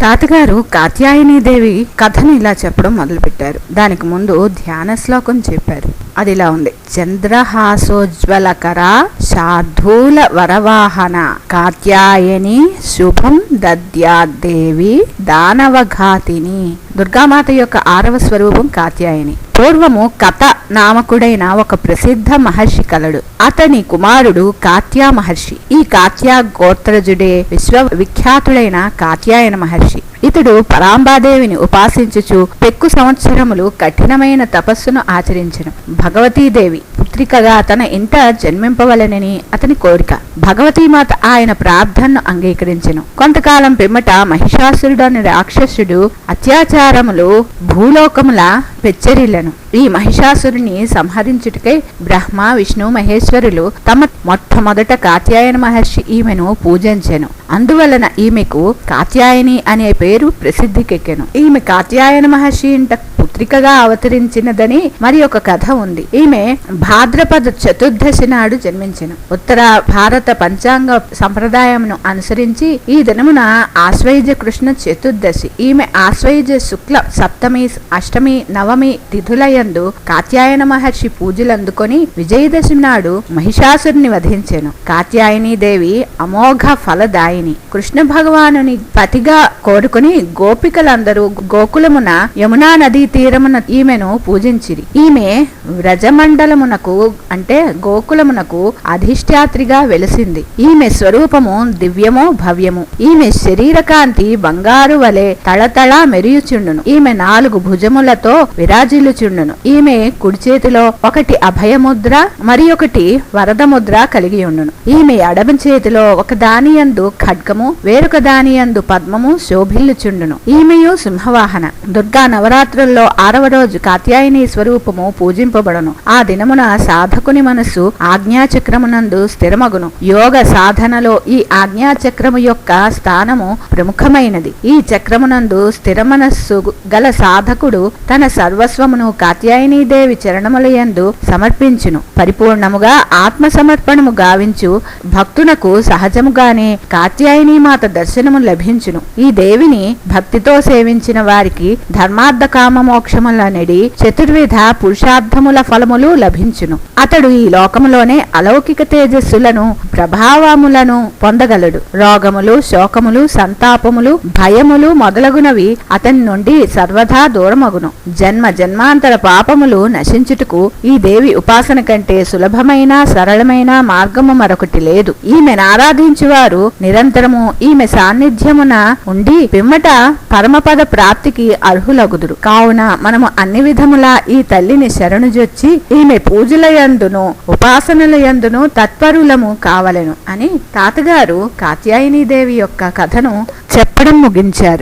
తాతగారు కాత్యాయనీదేవి కథను ఇలా చెప్పడం మొదలుపెట్టారు. దానికి ముందు ధ్యాన శ్లోకం చెప్పారు. అది ఇలా ఉంది. చంద్రహాసోజ్వలకర శార్దూల వరవాహన కాత్యాయని శుభం దద్యాదేవి దానవఘాతిని. దుర్గామాత యొక్క 6వ స్వరూపం కాత్యాయని. పూర్వము కథ నామకుడైన ఒక ప్రసిద్ధ మహర్షి కలడు. అతని కుమారుడు కాత్యా మహర్షి. ఈ కాత్యా గోత్రజుడే విశ్వవిఖ్యాతుడైన కాత్యాయన మహర్షి. ఇతడు పరాంబాదేవిని ఉపాసించుచు పెక్కు సంవత్సరములు కఠినమైన తపస్సును ఆచరించెను. భగవతీదేవి పుత్రికగా తన ఇంట జన్మింపవలనని అతని కోరిక. భగవతీమాత ఆయన ప్రార్థనను అంగీకరించెను. కొంతకాలం పిమ్మట మహిషాసురుడని రాక్షసుడు అత్యాచారములు భూలోకముల పెచ్చరిల్లను. ఈ మహిషాసురుని సంహరించుటకై బ్రహ్మ విష్ణు మహేశ్వరులు తమ మొట్టమొదట కాత్యాయన మహర్షి ఈమెను పూజించెను. అందువలన ఈమెకు కాత్యాయని అనే పేరు ప్రసిద్ధికెక్కెను. ఈమె కాత్యాయన మహర్షి ఇంట పుత్రికగా అవతరించినదని మరి ఒక కథ ఉంది. ఈమె భాద్రపద చతుర్దశి నాడు జన్మించెను. ఉత్తర భారత పంచాంగ సంప్రదాయమును అనుసరించి ఈ దినమున ఆశ్వయుజ కృష్ణ చతుర్దశి. ఈమె ఆశ్వయుజ శుక్ల సప్తమి అష్టమి నవమి తిథులయందు కాత్యాయన మహర్షి పూజలు అందుకొని విజయదశమి నాడు మహిషాసురుని వధించెను. కాత్యాయని దేవి అమోఘ ఫలదాయిని. కృష్ణ భగవానుని పతిగా కోరుకుని గోపికలందరూ గోకులమున యమునా నదీ తీరమున ఈమెను పూజించిరి. ఈమె వ్రజమండలమునకు అంటే గోకులమునకు అధిష్టాత్రిగా వెలిసింది. ఈమె స్వరూపము దివ్యము భవ్యము. ఈమె శరీర కాంతి బంగారు వలె తళతళ మెరియుచుండును. ఈమె 4 భుజములతో విరాజిల్లుచుండును. ఈమె కుడి చేతిలో ఒకటి అభయముద్ర మరి ఒకటి వరదముద్ర కలిగి ఉండును. ఈమె ఎడమ చేతిలో ఒక దానియందు ఖడ్గము వేరొక దానియందు పద్మము శోభిల్లుచుండును. ఈమెయు సింహవాహన. దుర్గా నవరాత్రుల్లో 6వ రోజు కాత్యాయని స్వరూపము పూజింపబడును. ఆ దినమున సాధకుని మనస్సు ఆజ్ఞాచక్రమునందు స్థిరమగును. యోగ సాధనలో ఈ ఆజ్ఞాచక్రము యొక్క స్థానము ప్రముఖమైనది. ఈ చక్రమునందు స్థిర మనస్సు గల సాధకుడు తన సర్వస్వమును కాత్యాయనీదేవి చరణములయందు సమర్పించును. పరిపూర్ణముగా ఆత్మ సమర్పణము గావించు భక్తునకు సహజముగానే కాత్యాయని మాత దర్శనము లభించును. ఈ దేవిని భక్తితో సేవించిన వారికి ధర్మార్థ కామ మోక్షములనడి చతుర్విధ పురుషార్థముల ఫలములు లభించును. అతడు ఈ లోకములోనే అలౌకిక తేజస్సులను ప్రభావములను పొందగలడు. రోగములు శోకములు సంతాపములు భయములు మొదలగునవి అతని నుండి సర్వదా దూరమగును. జన్మ జన్మాంతర పాపములు నశించుటకు ఈ దేవి ఉపాసన కంటే సులభమైన సరళమైన మార్గము మరొకటి లేదు. ఈమెను ఆరాధించువారు నిరంతరము ఈమె సాన్నిధ్యమున ఉండి పిమ్మట పరమపద ప్రాప్తికి అర్హులగుదురు. కావున మనము అన్ని విధములా ఈ తల్లిని శరణుజొచ్చి ఈమె పూజలయందును ఉపాసనలయందును తత్పరులము కావలెను అని తాతగారు కాత్యాయనీదేవి యొక్క కథను చెప్పడం ముగించారు.